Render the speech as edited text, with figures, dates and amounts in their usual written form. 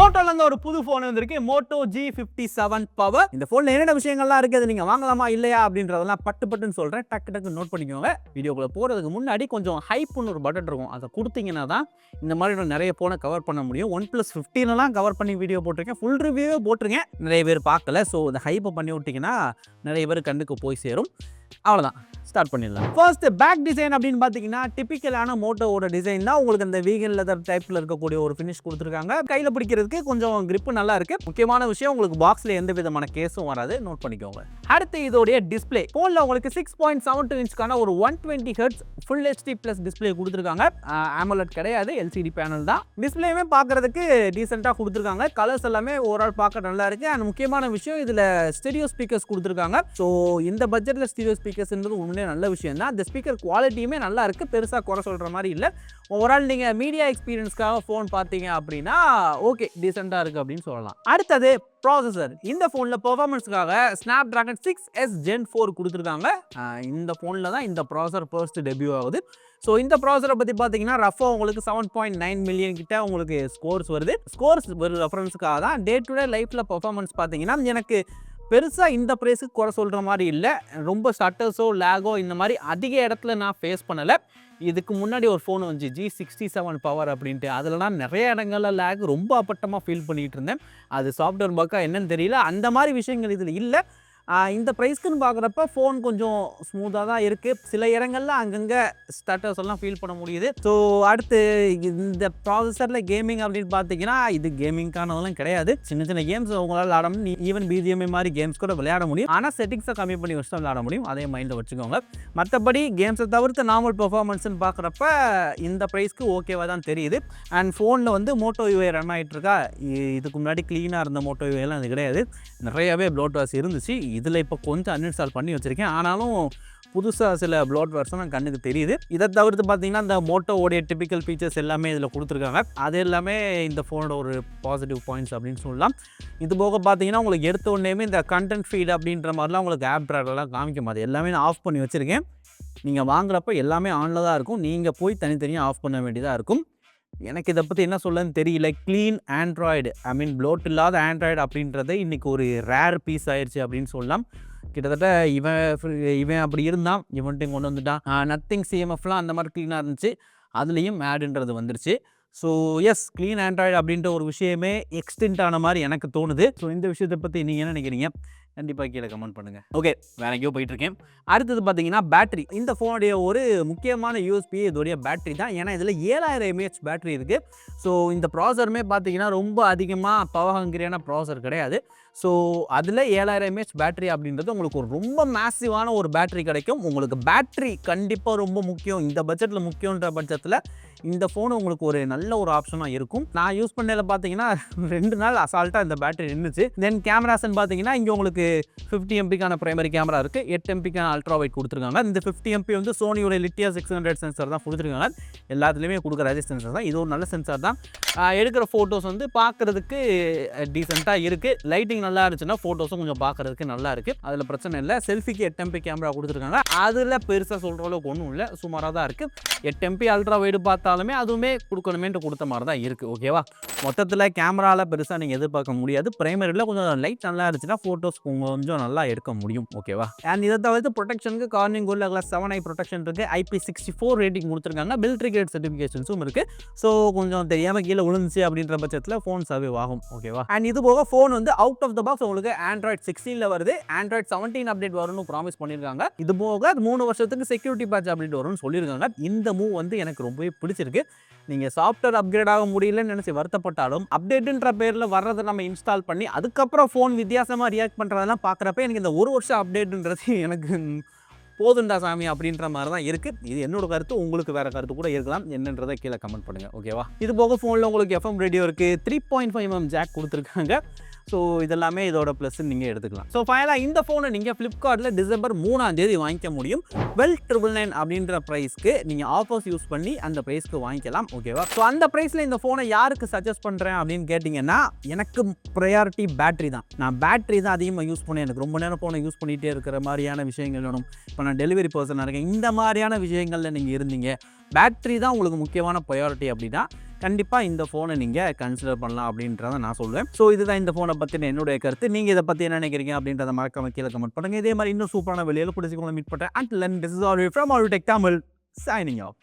Motoல இருந்து ஒரு புது ஃபோன் வந்திருக்கு Moto G57 Power. இந்த ஃபோன்ல என்னென்ன விஷயங்கள்லாம் இருக்கு, நீங்க வாங்கலாமா இல்லையா அப்படின்றதெல்லாம் பட்டுன்னு சொல்றேன். டக்கு நோட் பண்ணிக்கோங்க. வீடியோக்குள்ள போறதுக்கு முன்னாடி கொஞ்சம் ஹைப்னு ஒரு பட்டன் இருக்கும். அதை கொடுத்தீங்கன்னா தான் இந்த மாதிரி நிறைய ஃபோனை கவர் பண்ண முடியும். OnePlus 15 கவர் பண்ணி வீடியோ போட்டிருக்கேன். ஃபுல் ரிவ்யூவே போட்டிருக்கேன். நிறைய பேர் பார்க்கல. ஸோ இந்த ஹைப்பை பண்ணி விட்டிங்கன்னா நிறைய பேர் கண்ணுக்கு போய் சேரும். அவ்வளோதான், ஸ்டார்ட் பண்ணிடலாம். ஃபர்ஸ்ட் பேக் டிசைன் அப்படின்னு பார்த்தீங்கன்னா டிபிக்கலான மோட்டோவோட டிசைன் தான். உங்களுக்கு இந்த வீகன் லெதர் டைப்ல இருக்கக்கூடிய ஒரு ஃபினிஷ் கொடுத்துருக்காங்க. கையில் பிடிக்கிறதுக்கு கொஞ்சம் கிரிப் நல்லா இருக்கு. முக்கியமான விஷயம், உங்களுக்கு பாக்ஸ்ல எந்த விதமான கேஸும் வராது. நோட் பண்ணிக்கோங்க. அடுத்து இதோடைய டிஸ்பிளே. போன்ல உங்களுக்கு 6.72 இன்ச்க்கான ஒரு 120 Hz full HD plus display கொடுத்துருக்காங்க. AMOLED கிடையாது, LCD பேனல் தான். டிஸ்பிளேயுமே பார்க்கறதுக்கு டீசெண்டாக கொடுத்துருக்காங்க. கலர்ஸ் எல்லாமே ஓவரால் பார்க்க நல்லா இருக்கு. அண்ட் முக்கியமான விஷயம், இதுல ஸ்டெரியோ ஸ்பீக்கர்ஸ் கொடுத்துருக்காங்க. ஸோ இந்த பட்ஜெட்ல ஸ்டெரியோ ஸ்பீக்கர்ஸ்ன்றது உண்மையிலே நல்ல விஷயம் தான். இந்த ஸ்பீக்கர் குவாலிட்டியுமே நல்லா இருக்கு. பெருசா குறை சொல்ற மாதிரி இல்லை. ஓவரால் நீங்க மீடியா எக்ஸ்பீரியன்ஸ்க்காக ஃபோன் பார்த்தீங்க அப்படின்னா ஓகே, டீசெண்டா இருக்கு அப்படின்னு சொல்லலாம். அடுத்தது ப்ராசஸர். இந்த ஃபோன்ல பெர்ஃபார்மன்ஸ்க்காக Snapdragon 6S Gen 4 கொடுத்துருக்காங்க. இந்த ஃபோனில் தான் இந்த ப்ராசஸர் ஃபர்ஸ்ட் டெபியூ ஆகுது. ஸோ இந்த ப்ராசஸரை பற்றி பார்த்தீங்கன்னா ரஃபாக உங்களுக்கு 7.9 மில்லியன் கிட்ட உங்களுக்கு ஸ்கோர்ஸ் வருது. ஸ்கோர்ஸ் ஒரு ரெஃபரன்ஸுக்காக தான். டே டு டே லைஃப்பில் பெர்ஃபார்மன்ஸ் பார்த்தீங்கன்னா எனக்கு பெருசாக இந்த ப்ரைஸுக்கு குறை சொல்கிற மாதிரி இல்லை. ரொம்ப ஷட்டர்ஸோ லேகோ இந்த மாதிரி அதிக இடத்துல நான் ஃபேஸ் பண்ணலை. இதுக்கு முன்னாடி ஒரு ஃபோன் வந்துச்சு G57 பவர் அப்படின்ட்டு. அதிலலாம் நிறைய இடங்களில் லேக் ரொம்ப அப்பட்டமாக ஃபீல் பண்ணிகிட்டு இருந்தேன். அது சாஃப்ட்வேர் பக்கா என்னன்னு தெரியல. அந்த மாதிரி விஷயங்கள் இதில் இல்லை. இந்த ப்ரைஸ்க்குன்னு பார்க்குறப்ப ஃபோன் கொஞ்சம் ஸ்மூத்தாக தான் இருக்குது. சில இடங்களில் அங்கங்கே ஸ்டட்டர்ஸ் எல்லாம் ஃபீல் பண்ண முடியுது. ஸோ அடுத்து இந்த ப்ராசஸரில் கேமிங் அப்படின்னு பார்த்தீங்கன்னா இது கேமிங்கானதெல்லாம் கிடையாது. சின்ன கேம்ஸ் உங்களால் ஆட முடியும். ஈவன் BGMI மாதிரி கேம்ஸ் கூட விளையாட முடியும். ஆனால் செட்டிங்ஸை கம்மி பண்ணி வச்சு தான் விளையாட முடியும். அதே மைண்டில் வச்சுக்கோங்க. மற்றபடி கேம்ஸை தவிர்த்து நார்மல் பெர்ஃபார்மன்ஸ்ன்னு பார்க்குறப்ப இந்த ப்ரைஸ்க்கு ஓகேவாக தான் தெரியுது. அண்ட் ஃபோனில் வந்து Moto UI ரன் ஆகிட்டு இருக்கா. இதுக்கு முன்னாடி க்ளீனாக இருந்த Moto UI எல்லாம் அது கிடையாது. நிறையவே ப்ளோட்வேர்ஸ் இருந்துச்சு. இதில் இப்போ கொஞ்சம் அன்இன்ஸ்டால் பண்ணி வச்சுருக்கேன். ஆனாலும் புதுசாக சில ப்ளோட்வேர்ஸ்லாம் கண்ணுக்கு தெரியுது. இதை தவிர்த்து பார்த்தீங்கன்னா இந்த மோட்டோவோடைய டிபிக்கல் ஃபீச்சர்ஸ் எல்லாமே இதில் கொடுத்துருக்காங்க. அது எல்லாமே இந்த ஃபோனோட ஒரு பாசிட்டிவ் பாயிண்ட்ஸ் அப்படின்னு சொல்லலாம். இது போக பார்த்தீங்கன்னா உங்களுக்கு எடுத்த உடனேயுமே இந்த கண்டென்ட் ஃபீட் அப்படின்ற மாதிரிலாம் உங்களுக்கு ஆப் ட்ராக்கெல்லாம் காமிக்க மாதிரி எல்லாமே நான் ஆஃப் பண்ணி வச்சுருக்கேன். நீங்கள் வாங்குறப்ப எல்லாமே ஆனில் தான் இருக்கும். நீங்கள் போய் தனித்தனியாக ஆஃப் பண்ண வேண்டியதாக இருக்கும். எனக்கு இதை பற்றி என்ன சொல்லன்னு தெரியல. க்ளீன் ஆண்ட்ராய்டு, ப்ளோட் இல்லாத ஆண்ட்ராய்டு அப்படின்றது இன்றைக்கி ஒரு ரேர் பீஸ் ஆயிடுச்சு அப்படின்னு சொல்லலாம். கிட்டத்தட்ட இவன் அப்படி இருந்தான், இவன்ட்டையும் கொண்டு வந்துட்டான். நத்திங் CMFலாம் அந்த மாதிரி க்ளீனாக இருந்துச்சு. அதுலேயும் ஆடுன்றது வந்துருச்சு. ஸோ எஸ், க்ளீன் ஆண்ட்ராய்டு அப்படின்ற ஒரு விஷயமே எக்ஸ்டென்ட் ஆன மாதிரி எனக்கு தோணுது. ஸோ இந்த விஷயத்தை பற்றி நீங்கள் என்ன நினைக்கிறீங்க? கண்டிப்பாக கீழே கமெண்ட் பண்ணுங்கள். ஓகே, வேற எங்கேயோ போயிட்டுருக்கேன். அடுத்தது பார்த்தீங்கன்னா பேட்டரி. இந்த ஃபோனுடைய ஒரு முக்கியமான USP இதோடைய பேட்டரி தான். ஏன்னா இதில் 7000 mAh பேட்டரி இருக்குது. ஸோ இந்த ப்ராசருமே பார்த்தீங்கன்னா ரொம்ப அதிகமாக பவர் ஹங்கரியான ப்ராசர் கிடையாது. ஸோ அதில் 7000 mAh பேட்டரி அப்படின்றது உங்களுக்கு ஒரு ரொம்ப மேசிவான ஒரு பேட்டரி கிடைக்கும். உங்களுக்கு பேட்டரி கண்டிப்பாக ரொம்ப முக்கியம். இந்த பட்ஜெட்டில் முக்கியன்ற பட்சத்தில் இந்த ஃபோன் உங்களுக்கு ஒரு நல்ல ஒரு ஆப்ஷனாக இருக்கும். நான் யூஸ் பண்ணதில் பார்த்தீங்கன்னா 2 நாள் அசால்ட்டாக இந்த பேட்டரி நின்றுச்சு. தென் கேமராஸ்ன்னு பார்த்தீங்கன்னா இங்கே உங்களுக்கு 50 MPக்கான பிரைமரி கேமரா இருக்குது. 8 MPக்கான அல்ட்ரா வைட் கொடுத்துருக்காங்க. இந்த 50 MP வந்து சோனியோட LYTIA 600 சென்சார் தான் கொடுத்துருக்காங்க. எல்லாத்துலேயுமே கொடுக்குற அதே சென்சார் தான். இது ஒரு நல்ல சென்சார் தான். எடுக்கிற ஃபோட்டோஸ் வந்து பார்க்குறதுக்கு டீசெண்டாக இருக்குது. லைட்டிங் நல்லா இருந்துச்சுன்னா ஃபோட்டோஸும் கொஞ்சம் பார்க்குறதுக்கு நல்லா இருக்குது. அதில் பிரச்சனை இல்லை. செல்ஃபிக்கு 8 MP கேமரா கொடுத்துருக்காங்க. அதில் பெருசாக சொல்கிற அளவுக்கு ஒன்றும் இல்லை, சுமாராக தான் இருக்குது. 8 MP அல்ட்ரா வைடு பார்த்தாலுமே அதுவுமே கொடுக்கணுமேன்ட்டு கொடுத்த மாதிரி தான் இருக்குது. ஓகேவா? மொத்தத்தில் கேமராவில் பெருசாக நீங்கள் எதிர்பார்க்க முடியாது. பிரைமரியில் கொஞ்சம் லைட் நல்லா இருந்துச்சுன்னா ஃபோட்டோஸ் கொஞ்சம் நல்லா எடுக்க முடியும். ஓகேவா? அண்ட் இதை தவிர்த்து ப்ரொடெக்ஷனுக்கு Corning gold glass 7i protection இருக்குது. IP64 ரேட்டிங் கொடுத்துருக்காங்க. மிலிட்ரி கிரேட் சர்டிஃபிகேஷன்ஸும் இருக்குது. ஸோ கொஞ்சம் தெரியாமல் கீழே விழுந்துச்சு அப்படின்ற பட்சத்தில் ஃபோன் சர்வே ஆகும். ஓகேவா? அண்ட் இது போக ஃபோன் வந்து அவுட் ஆஃப் த பாக்ஸ் உங்களுக்கு Android 16 வருது. Android 17 அப்டேட் வரும்னு ப்ராமிஸ் பண்ணியிருக்காங்க. இது போக 3 வருஷத்துக்கு செக்யூரிட்டி பேட்ச் அப்டேட் வரும்னு சொல்லியிருக்காங்க. இந்த மூவ் வந்து எனக்கு ரொம்பவே பிடிச்சிருக்கு. நீங்கள் சாஃப்ட்வேர் அப்கிரேட் ஆக முடியலன்னு நினச்சி வருத்தப்பட்டாலும் அப்டேட்டுன்ற பேரில் வர்றதை நம்ம இன்ஸ்டால் பண்ணி அதுக்கப்புறம் ஃபோன் வித்தியாசமாக ரியாக்ட் பண்ணுறதெல்லாம் பார்க்குறப்ப எனக்கு இந்த 1 வருஷம் அப்டேட்டுன்றது எனக்கு போதுண்டா சாமி அப்படின்ற மாதிரி தான் இருக்குது. இது என்னோட கருத்து. உங்களுக்கு வேறு கருத்து கூட இருக்கலாம். என்னன்றதை கீழே கமெண்ட் பண்ணுங்கள். ஓகேவா? இது போக ஃபோனில் உங்களுக்கு FM ரேடியோ இருக்குது. 3.5mm ஜாக் கொடுத்துருக்காங்க. ஸோ இதெல்லாமே இதோட ப்ளஸ் நீங்கள் எடுத்துக்கலாம். ஸோ ஃபைனலாக இந்த ஃபோனை நீங்கள் ஃப்ளிப்கார்ட்டில் டிசம்பர் 3 வாங்கிக்க முடியும். 12,999 அப்படின்ற ப்ரைஸ்க்கு நீங்கள் ஆஃபர்ஸ் யூஸ் பண்ணி அந்த ப்ரைஸ்க்கு வாங்கிக்கலாம். ஓகேவா? ஸோ அந்த ப்ரைஸில் இந்த ஃபோனை யாருக்கு சஜஸ்ட் பண்ணுறேன் அப்படின்னு கேட்டிங்கன்னா எனக்கு ப்ரையாரிட்டி பேட்டரி தான். நான் பேட்டரி தான் அதிகமாக யூஸ் பண்ணேன். எனக்கு ரொம்ப நேரம் ஃபோனை யூஸ் பண்ணிகிட்டே இருக்கிற மாதிரியான விஷயங்கள் வேணும். இப்போ நான் டெலிவரி பர்சனாக இருக்கேன். இந்த மாதிரியான விஷயங்களில் நீங்கள் இருந்தீங்க, பேட்டரி தான் உங்களுக்கு முக்கியமான ப்ரையாரிட்டி அப்படின்னா கண்டிப்பாக இந்த ஃபோனை நீங்கள் கன்சிடர் பண்ணலாம் அப்படின்றத நான் சொல்லுவேன். ஸோ இதுதான் இந்த ஃபோனை பற்றின என்னுடைய கருத்து. நீங்கள் இதை பற்றி என்ன நினைக்கிறீங்க அப்படின்றத மறக்காம கீழே கமெண்ட் பண்ணுங்கள். இதே மாதிரி இன்னும் சூப்பரான வெளியில் பிடிச்சிக்கொள்ள மீட் பண்ணுறேன். Until then, this is all from our Tech Tamil signing off.